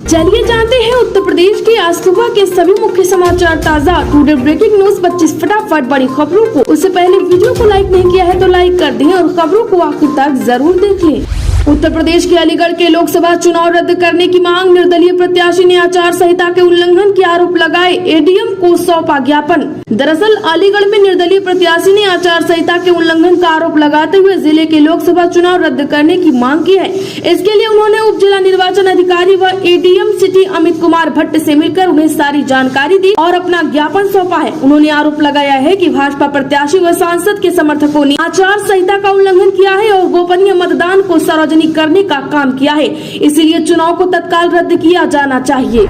चलिए जानते हैं उत्तर प्रदेश के आज सुबह के सभी मुख्य समाचार ताज़ा टुडे ब्रेकिंग न्यूज 25 फटाफट बड़ी खबरों को। उससे पहले वीडियो को लाइक नहीं किया है तो लाइक कर दें और खबरों को आखिर तक जरूर देखें। उत्तर प्रदेश के अलीगढ़ के लोकसभा चुनाव रद्द करने की मांग, निर्दलीय प्रत्याशी ने आचार संहिता के उल्लंघन के आरोप लगाए, एडीएम को सौंपा ज्ञापन। दरअसल अलीगढ़ में निर्दलीय प्रत्याशी ने आचार संहिता के उल्लंघन का आरोप लगाते हुए जिले के लोकसभा चुनाव रद्द करने की मांग की है। इसके लिए उन्होंने उप जिला निर्वाचन अधिकारी व एडीएम सिटी अमित कुमार भट्ट से मिलकर उन्हें सारी जानकारी दी और अपना ज्ञापन सौंपा है। उन्होंने आरोप लगाया है कि भाजपा प्रत्याशी व सांसद के समर्थकों ने आचार संहिता का उल्लंघन किया है और गोपनीय मतदान को सार्वजनिक करने का काम किया है, इसीलिए चुनाव को तत्काल रद्द किया जाना चाहिए।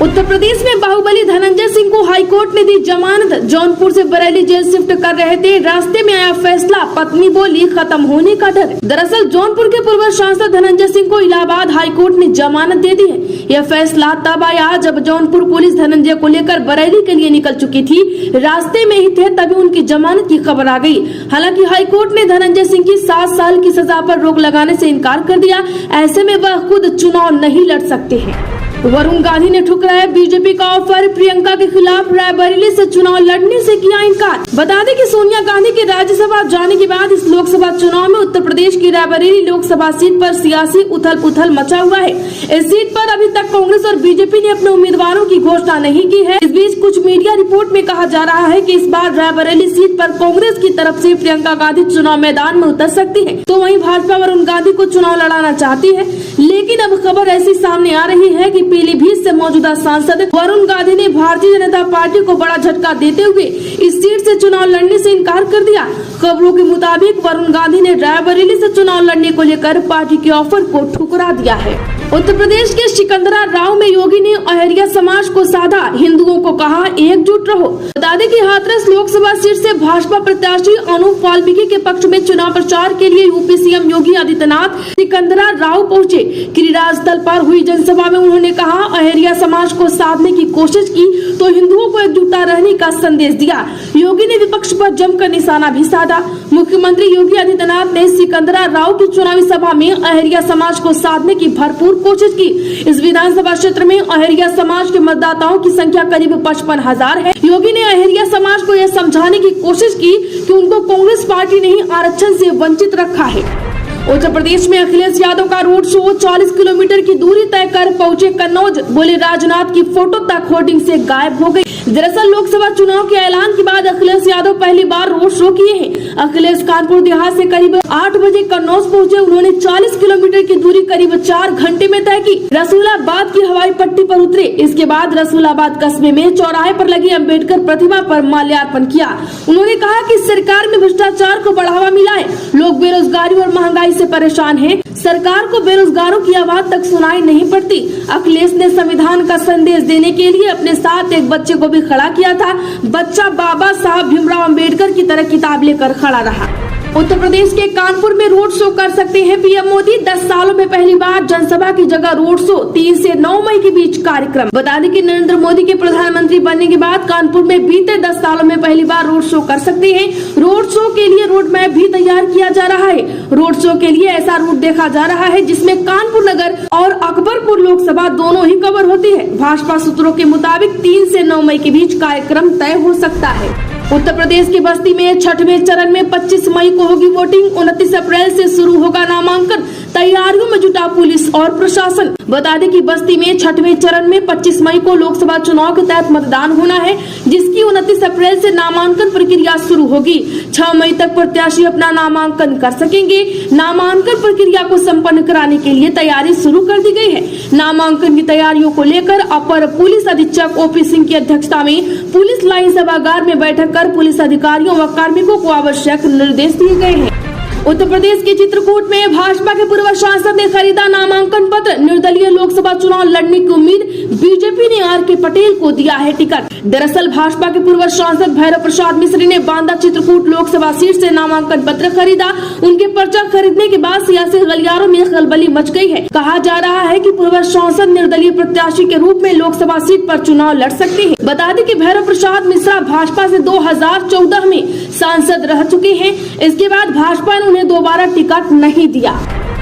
उत्तर प्रदेश में बाहुबली धनंजय सिंह को हाईकोर्ट ने दी जमानत। जौनपुर से बरेली जेल शिफ्ट कर रहे थे, रास्ते में आया फैसला, पत्नी बोली खत्म होने का डर। दरअसल जौनपुर के पूर्व सांसद धनंजय सिंह को इलाहाबाद हाईकोर्ट ने जमानत दे दी है। यह फैसला तब आया जब जौनपुर पुलिस धनंजय को लेकर बरेली के लिए निकल चुकी थी। रास्ते में ही थे तभी उनकी जमानत की खबर आ गई। हालांकि हाईकोर्ट ने धनंजय सिंह की 7 साल की सजा पर रोक लगाने से इनकार कर दिया। ऐसे में वह खुद चुनाव नहीं लड़ सकते हैं। वरुण गांधी ने ठुकराया बीजेपी का ऑफर, प्रियंका के खिलाफ रायबरेली से चुनाव लड़ने से किया इनकार। बता दें कि सोनिया गांधी के राज्यसभा जाने के बाद इस लोकसभा चुनाव में उत्तर प्रदेश की रायबरेली लोकसभा सीट पर सियासी उथल पुथल मचा हुआ है। इस सीट पर अभी तक कांग्रेस और बीजेपी ने अपने उम्मीदवारों की घोषणा नहीं की है। इस बीच कुछ मीडिया रिपोर्ट में कहा जा रहा है कि इस बार रायबरेली सीट पर कांग्रेस की तरफ से प्रियंका गांधी चुनाव मैदान में उतर सकती है, तो वहीं भाजपा वरुण गांधी को चुनाव लड़ाना चाहती है। लेकिन अब खबर ऐसी सामने आ रही है कि पीलीभीत से मौजूदा सांसद वरुण गांधी ने भारतीय जनता पार्टी को बड़ा झटका देते हुए इस सीट से चुनाव लड़ने से इनकार कर दिया। खबरों के मुताबिक वरुण गांधी ने रायबरेली से चुनाव लड़ने को लेकर पार्टी के ऑफर को ठुकरा दिया है। उत्तर प्रदेश के सिकंदरा राव में योगी ने अहरिया समाज को साधा, हिंदुओं को कहा एकजुट रहो। बता दें कि हाथरस लोकसभा सीट से भाजपा प्रत्याशी अनूप वाल्मीकि के पक्ष में चुनाव प्रचार के लिए यूपी सीएम योगी आदित्यनाथ सिकंदरा राव पहुंचे। गिरिराज स्थल पर हुई जनसभा में उन्होंने कहा अहरिया समाज को साधने की कोशिश की तो हिंदुओं को एकजुटता रहने का संदेश दिया। योगी ने विपक्ष पर जमकर निशाना भी साधा। मुख्यमंत्री योगी आदित्यनाथ ने सिकंदरा राव की चुनावी सभा में अहरिया समाज को साधने की भरपूर कोशिश की। इस विधानसभा क्षेत्र में अहरिया समाज के मतदाताओं की संख्या करीब 55,000 है। योगी ने अहरिया समाज को यह समझाने की कोशिश की कि उनको कांग्रेस पार्टी ने ही आरक्षण से वंचित रखा है। उत्तर प्रदेश में अखिलेश यादव का रोड शो, 40 किलोमीटर की दूरी तय कर पहुंचे कन्नौज, बोले राजनाथ की फोटो तक होर्डिंग से गायब हो गई। दरअसल लोकसभा चुनाव के ऐलान के बाद अखिलेश यादव पहली बार रोड शो किए हैं। अखिलेश कानपुर देहात से करीब 8 बजे कन्नौज पहुंचे। उन्होंने 40 किलोमीटर की दूरी करीब 4 घंटे में तय की। रसूलाबाद की हवाई पट्टी पर उतरे। इसके बाद रसूलाबाद कस्बे में चौराहे पर लगी अम्बेडकर प्रतिमा पर माल्यार्पण किया। उन्होंने कहा कि सरकार में भ्रष्टाचार को बढ़ावा मिला है, लोग बेरोजगारी और महंगाई से परेशान हैं। सरकार को बेरोजगारों की आवाज तक सुनाई नहीं पड़ती। अखिलेश ने संविधान का संदेश देने के लिए अपने साथ एक बच्चे को भी खड़ा किया था। बच्चा बाबा साहब भीमराव अंबेडकर की तरह किताब लेकर खड़ा रहा। उत्तर प्रदेश के कानपुर में रोड शो कर सकते हैं पीएम मोदी, 10 सालों में पहली बार जनसभा की जगह रोड शो, 3 से 9 मई के बीच कार्यक्रम। बता दें कि नरेंद्र मोदी के प्रधानमंत्री बनने के बाद कानपुर में बीते 10 सालों में पहली बार रोड शो कर सकते हैं। रोड शो के लिए रोड मैप भी तैयार किया जा रहा है। रोड शो के लिए ऐसा रूट देखा जा रहा है जिसमें कानपुर नगर और अकबरपुर लोकसभा दोनों ही कवर होती है। भाजपा सूत्रों के मुताबिक 3 से 9 मई के बीच कार्यक्रम तय हो सकता है। उत्तर प्रदेश की बस्ती में 6वें चरण में 25 मई को होगी वोटिंग, 29 अप्रैल से शुरू होगा नामांकन। तैयारियों में जुटा पुलिस और प्रशासन। बता दें कि बस्ती में 6वें चरण में 25 मई को लोकसभा चुनाव के तहत मतदान होना है, जिसकी 29 अप्रैल से नामांकन प्रक्रिया शुरू होगी। 6 मई तक प्रत्याशी अपना नामांकन कर सकेंगे। नामांकन प्रक्रिया को संपन्न कराने के लिए तैयारी शुरू कर दी गई है। नामांकन की तैयारियों को लेकर अपर पुलिस अधीक्षक ओपी सिंह की अध्यक्षता में पुलिस लाइन सभागार में बैठक कर पुलिस अधिकारियों व कार्मिकों को आवश्यक निर्देश दिए गए हैं। उत्तर प्रदेश के चित्रकूट में भाजपा के पूर्व सांसद ने खरीदा नामांकन पत्र, निर्दलीय लोकसभा चुनाव लड़ने की उम्मीद, बीजेपी ने आर.के. पटेल को दिया है टिकट। दरअसल भाजपा के पूर्व सांसद भैरव प्रसाद मिश्र ने बांदा चित्रकूट लोकसभा सीट से नामांकन पत्र खरीदा। उनके पर्चा खरीदने के बाद सियासी गलियारों में खलबली मच गई है। कहा जा रहा है कि पूर्व सांसद निर्दलीय प्रत्याशी के रूप में लोकसभा सीट पर चुनाव लड़ सकते हैं। बता दें कि भैरव प्रसाद मिश्रा भाजपा से 2014 में सांसद रह चुके हैं। इसके बाद भाजपा ने उन्हें दोबारा टिकट नहीं दिया।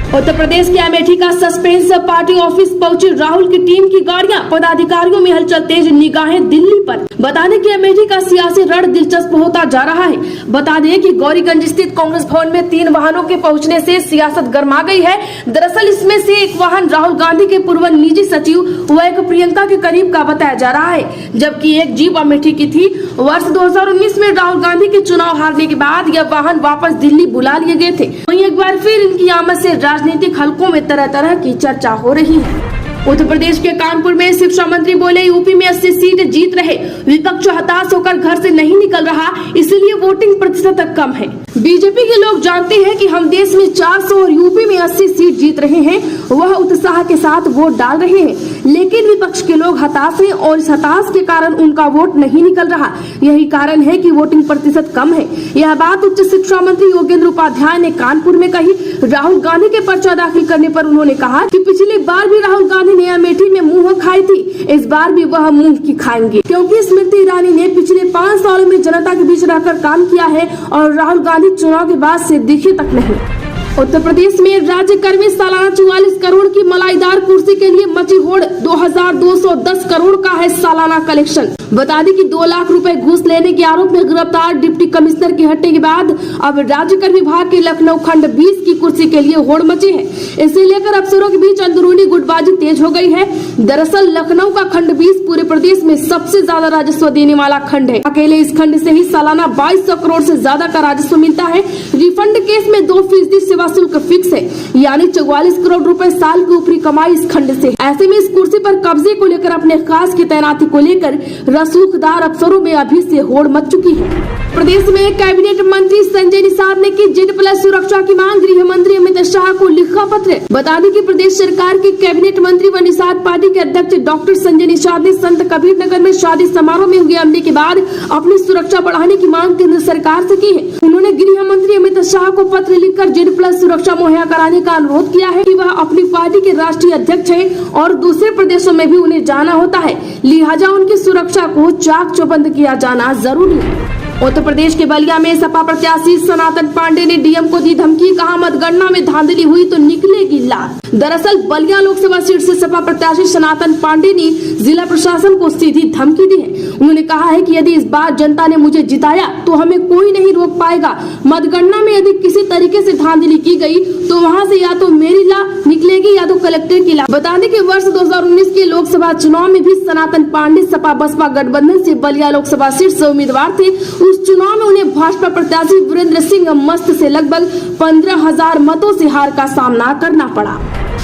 उत्तर प्रदेश के अमेठी का सस्पेंस, पार्टी ऑफिस पहुंची राहुल की टीम की गाड़ियां, पदाधिकारियों में हलचल, तेज निगाहें दिल्ली पर। बता दें कि अमेठी का सियासी रण दिलचस्प होता जा रहा है। बता दें कि गौरीगंज स्थित कांग्रेस भवन में 3 वाहनों के पहुंचने से सियासत गर्मा गई है। दरअसल इसमें से एक वाहन राहुल गांधी के पूर्व निजी सचिव व एक प्रियंका के करीब का बताया जा रहा है, जबकि एक जीप अमेठी की थी। वर्ष 2019 में राहुल गांधी के चुनाव हारने के बाद यह वाहन वापस दिल्ली बुला लिए गए थे। वहीं एक बार फिर इनकी आमद से राजनीतिक हलकों में तरह तरह की चर्चा हो रही है। उत्तर प्रदेश के कानपुर में शिक्षा मंत्री बोले, यूपी में 80 सीट जीत रहे, विपक्ष हताश होकर घर से नहीं निकल रहा, इसलिए वोटिंग प्रतिशत कम है। बीजेपी के लोग जानते हैं कि हम देश में 400 और यूपी में 80 सीट जीत रहे हैं, वह उत्साह के साथ वोट डाल रहे हैं, लेकिन विपक्ष के लोग हताश हैं और इस हताश के कारण उनका वोट नहीं निकल रहा। यही कारण है कि वोटिंग प्रतिशत कम है। यह बात उच्च शिक्षा मंत्री योगेंद्र उपाध्याय ने कानपुर में कही। राहुल गांधी के पर्चा दाखिल करने पर उन्होंने कहा कि पिछली बार भी राहुल गांधी ने अमेठी में मुंह खाई थी, इस बार भी वह मुंह की खाएंगे, क्योंकि स्मृति ईरानी ने पिछले 5 सालों में जनता के बीच रहकर काम किया है और राहुल गांधी चुनाव के बाद से दिखे तक नहीं। उत्तर प्रदेश में राज्य कर में सालाना 44 करोड़ की मलाईदार कुर्सी के लिए मची होड़। 2210 करोड़ का है सालाना कलेक्शन। बता दें कि 2 लाख रुपए घूस लेने के आरोप में गिरफ्तार डिप्टी कमिश्नर की हटने के बाद अब राज्य कर विभाग के लखनऊ खंड 20 की कुर्सी के लिए होड़ मची है। इसे लेकर अफसरों के बीच अंदरूनी गुटबाजी तेज हो गई है। दरअसल लखनऊ का खंड 20 पूरे प्रदेश में सबसे ज्यादा राजस्व देने वाला खंड है। अकेले इस खंड से ही सालाना 2200 करोड़ से ज्यादा का राजस्व मिलता है। रिफंड केस में 2% सेवा शुल्क फिक्स है, यानी 44 करोड़ रुपए साल की ऊपरी कमाई इस खंड से। ऐसे में इस कुर्सी पर कब्जे को लेकर अपने खास की तैनाती को लेकर रसूखदार अफसरों में अभी से होड़ मच चुकी है। प्रदेश में कैबिनेट मंत्री संजय निषाद ने की Z+ सुरक्षा की मांग। गृह मंत्री अमित शाह को लिखा पत्र। बता दें कि प्रदेश सरकार के कैबिनेट मंत्री व निषाद पार्टी के अध्यक्ष डॉक्टर संजय निषाद ने संत कबीर नगर में शादी समारोह में हुए हमले के बाद अपनी सुरक्षा बढ़ाने की मांग केंद्र सरकार से की है। उन्होंने गृह मंत्री अमित शाह को पत्र लिखकर Z+ सुरक्षा मुहैया कराने का अनुरोध किया है कि वह अपनी पार्टी के राष्ट्रीय अध्यक्ष है और दूसरे प्रदेशों में भी उन्हें जाना होता है, लिहाजा उनकी सुरक्षा को चाक चौबंद किया जाना जरूरी है। उत्तर प्रदेश के बलिया में सपा प्रत्याशी सनातन पांडे ने डीएम को दी धमकी। कहा, मतगणना में धांधली हुई तो निकलेगी लात। दरअसल बलिया लोकसभा सीट से सपा प्रत्याशी सनातन पांडे ने जिला प्रशासन को सीधी धमकी दी है। उन्होंने कहा है कि यदि इस बार जनता ने मुझे जिताया तो हमें कोई नहीं रोक पाएगा। मतगणना में यदि किसी तरीके से धांधली की गई तो वहां से या तो मेरी ला निकलेगी या तो कलेक्टर की ला। बता दें कि वर्ष 2019 के लोकसभा चुनाव में भी सनातन पांडे सपा बसपा गठबंधन से बलिया लोकसभा सीट से उम्मीदवार थे। उस चुनाव में उन्हें भाजपा प्रत्याशी वीरेंद्र सिंह मस्त से लगभग 15,000 मतों से हार का सामना करना पड़ा।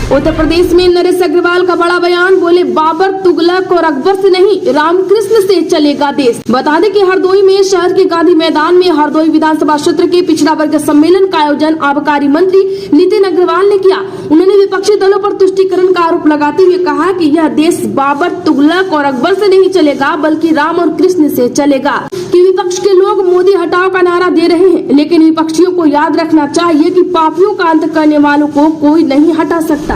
उत्तर प्रदेश में नरेश अग्रवाल का बड़ा बयान। बोले, बाबर, तुगलक और अकबर से नहीं, रामकृष्ण से चलेगा देश। बता दें कि हरदोई में शहर के गांधी मैदान में हरदोई विधानसभा क्षेत्र के पिछड़ा वर्ग सम्मेलन का आयोजन आबकारी मंत्री नितिन अग्रवाल ने किया। उन्होंने विपक्षी दलों पर तुष्टीकरण का आरोप लगाते हुए कहा कि यह देश बाबर, तुगलक और अकबर से नहीं चलेगा बल्कि राम और कृष्ण से चलेगा। कि विपक्ष के लोग मोदी हटाओ का नारा दे रहे हैं, लेकिन विपक्षियों को याद रखना चाहिए कि पापियों का अंत करने वालों को कोई नहीं हटा सकता।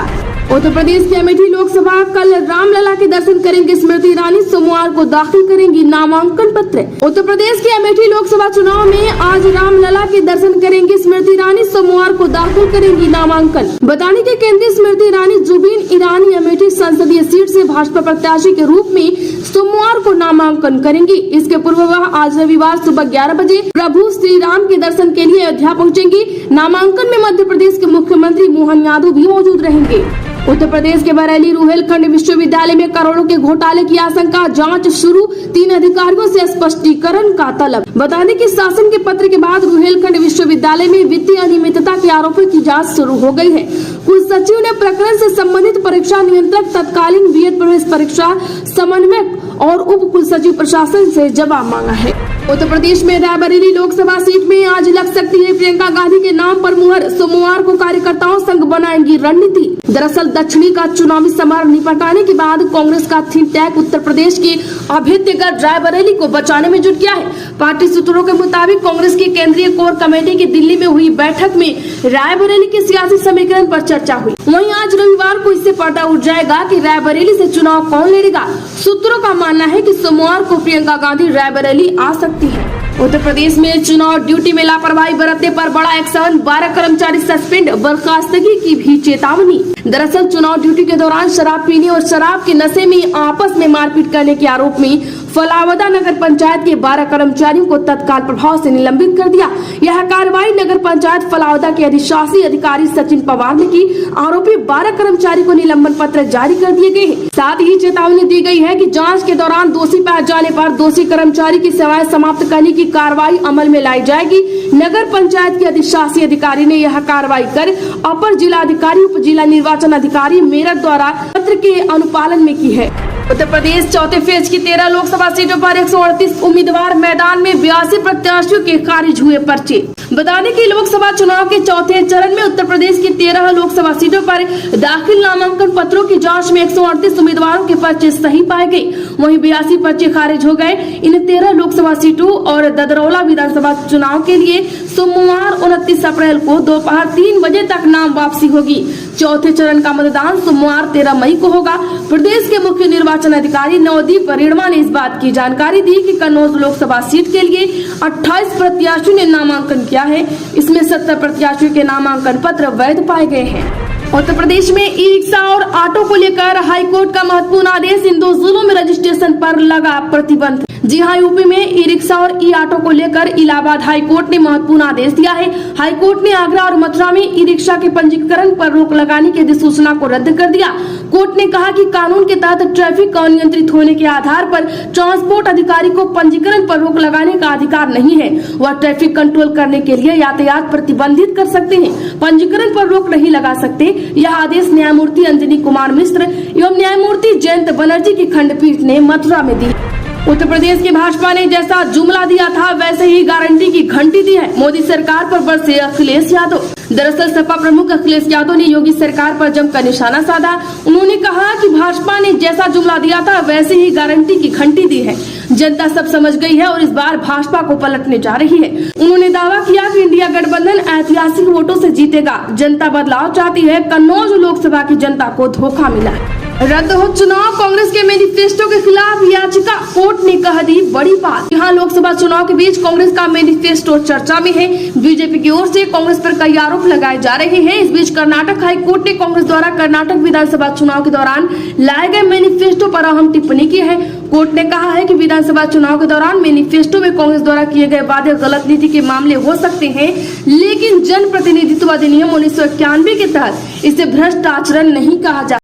उत्तर प्रदेश की अमेठी लोकसभा कल रामलला के दर्शन करेंगे स्मृति ईरानी। सोमवार को दाखिल करेंगी नामांकन पत्र। उत्तर प्रदेश के अमेठी लोकसभा चुनाव में आज रामलला के दर्शन करेंगी स्मृति ईरानी। सोमवार को दाखिल करेंगी नामांकन। बताने के केंद्रीय स्मृति ईरानी जुबीन ईरानी अमेठी संसदीय सीट से भाजपा प्रत्याशी के रूप में सोमवार को नामांकन करेंगी। इसके पूर्व वह आज रविवार सुबह 11 बजे प्रभु श्री राम के दर्शन के लिए अयोध्या पहुंचेंगी। नामांकन में मध्य प्रदेश के मुख्यमंत्री मोहन यादव भी मौजूद रहेंगे। उत्तर प्रदेश के बरेली रुहेलखंड विश्वविद्यालय में करोड़ों के घोटाले की आशंका, जांच शुरू। 3 अधिकारियों से स्पष्टीकरण का तलब। बता दें कि शासन के पत्र के बाद रुहेलखंड विश्वविद्यालय में वित्तीय अनियमितता के आरोपों की जांच शुरू हो गई है। कुल सचिव ने प्रकरण से संबंधित परीक्षा नियंत्रक, तत्कालीन बीएड प्रवेश परीक्षा समन्वयक और उप कुल सचिव प्रशासन से जवाब मांगा है। उत्तर प्रदेश में रायबरेली लोकसभा सीट में आज लग सकती है प्रियंका गांधी के नाम पर मुहर। सोमवार को कार्यकर्ताओं संग बनाएंगी रणनीति। दरअसल दक्षिणी का चुनावी समर निपटाने के बाद कांग्रेस का थिंक टैंक उत्तर प्रदेश के अभ्यर्थीगढ़ रायबरेली को बचाने में जुट गया है। पार्टी सूत्रों के मुताबिक कांग्रेस की केंद्रीय कोर कमेटी की दिल्ली में हुई बैठक में रायबरेली के सियासी समीकरण पर चर्चा हुई। वहीं आज रविवार को इससे पता उठ जाएगा कि रायबरेली से चुनाव कौन लड़ेगा। सूत्रों का मानना है कि सोमवार को प्रियंका गांधी रायबरेली आ सकती है। उत्तर प्रदेश में चुनाव ड्यूटी में लापरवाही बरतने पर बड़ा एक्शन, 12 कर्मचारी सस्पेंड, बर्खास्तगी की भी चेतावनी। दरअसल चुनाव ड्यूटी के दौरान शराब पीने और शराब के नशे में आपस में मारपीट करने के आरोप में फलावदा नगर पंचायत के 12 कर्मचारियों को तत्काल प्रभाव से निलंबित कर दिया। यह कार्रवाई नगर पंचायत फलावदा के अधिशासी अधिकारी सचिन पवार ने की। आरोपी 12 कर्मचारी को निलंबन पत्र जारी कर दिए गए हैं। साथ ही चेतावनी दी गई है कि जांच के दौरान दोषी पाए जाने पर दोषी कर्मचारी की सेवाएं समाप्त करने की कार्रवाई अमल में लाई जाएगी। नगर पंचायत के अधिशासी अधिकारी ने यह कार्रवाई कर अपर जिलाधिकारी उप जिला निर्वाचन अधिकारी मेरठ द्वारा पत्र के अनुपालन में की है। उत्तर प्रदेश चौथे फेज की 13 लोकसभा सीटों पर 138 उम्मीदवार मैदान में, 82 प्रत्याशियों के खारिज हुए पर्चे। बता दें कि लोकसभा चुनाव के चौथे चरण में उत्तर प्रदेश की 13 लोकसभा सीटों पर दाखिल नामांकन पत्रों की जांच में 138 उम्मीदवारों के पर्चे सही पाए गए, वहीं 82 पर्चे खारिज हो गए। इन 13 लोकसभा सीटों और ददरौला विधानसभा चुनाव के लिए सोमवार 29 अप्रैल को दोपहर 3 बजे तक नाम वापसी होगी। चौथे चरण का मतदान सोमवार 13 मई को होगा। प्रदेश के मुख्य निर्वाचन अधिकारी नवदीप रेणमा ने इस बात की जानकारी दी कि कन्नौज लोकसभा सीट के लिए 28 प्रत्याशियों ने नामांकन किया है। इसमें 70 प्रत्याशियों के नामांकन पत्र वैध पाए गए हैं। उत्तर प्रदेश में ई रिक्शा और ऑटो को लेकर हाईकोर्ट का महत्वपूर्ण आदेश, इन 2 जिलों में रजिस्ट्रेशन पर लगा प्रतिबंध। जी हां, यूपी में ई रिक्शा और ई ऑटो को लेकर इलाहाबाद हाईकोर्ट ने महत्वपूर्ण आदेश दिया है। हाईकोर्ट ने आगरा और मथुरा में ई रिक्शा के पंजीकरण पर रोक लगाने की अधिसूचना को रद्द कर दिया। कोर्ट ने कहा कि कानून के तहत ट्रैफिक अनियंत्रित होने के आधार पर ट्रांसपोर्ट अधिकारी को पंजीकरण पर रोक लगाने का अधिकार नहीं है। वह ट्रैफिक कंट्रोल करने के लिए यातायात प्रतिबंधित कर सकते हैं, पंजीकरण पर रोक नहीं लगा सकते। यह आदेश न्यायमूर्ति अंजनी कुमार मिश्र एवं न्यायमूर्ति जयंत बनर्जी की खंडपीठ ने मथुरा में दी। उत्तर प्रदेश की भाजपा ने जैसा जुमला दिया था वैसे ही गारंटी की घंटी दी है, मोदी सरकार पर बरसे अखिलेश यादव। दरअसल सपा प्रमुख अखिलेश यादव ने योगी सरकार पर जमकर निशाना साधा। उन्होंने कहा कि भाजपा ने जैसा जुमला दिया था वैसे ही गारंटी की घंटी दी है। जनता सब समझ गई है और इस बार भाजपा को पलटने जा रही है। उन्होंने दावा किया कि इंडिया गठबंधन ऐतिहासिक वोटों से जीतेगा। जनता बदलाव चाहती है, कन्नौज लोकसभा की जनता को धोखा मिला है। रद्द हो चुनाव, कांग्रेस के मैनिफेस्टो के खिलाफ याचिका, कोर्ट ने कह दी बड़ी बात। यहाँ लोकसभा चुनाव के बीच कांग्रेस का मैनिफेस्टो चर्चा में है। बीजेपी की ओर से कांग्रेस पर कई आरोप लगाए जा रहे हैं। इस बीच कर्नाटक हाई कोर्ट ने कांग्रेस द्वारा कर्नाटक विधानसभा चुनाव के दौरान लाए गए मैनिफेस्टो पर अहम टिप्पणी की है। कोर्ट ने कहा है कि विधानसभा चुनाव के दौरान मैनिफेस्टो में कांग्रेस द्वारा किए गए वादे गलत नीति के मामले हो सकते हैं, लेकिन जन प्रतिनिधित्व अधिनियम 1991 के तहत इसे भ्रष्ट आचरण नहीं कहा जा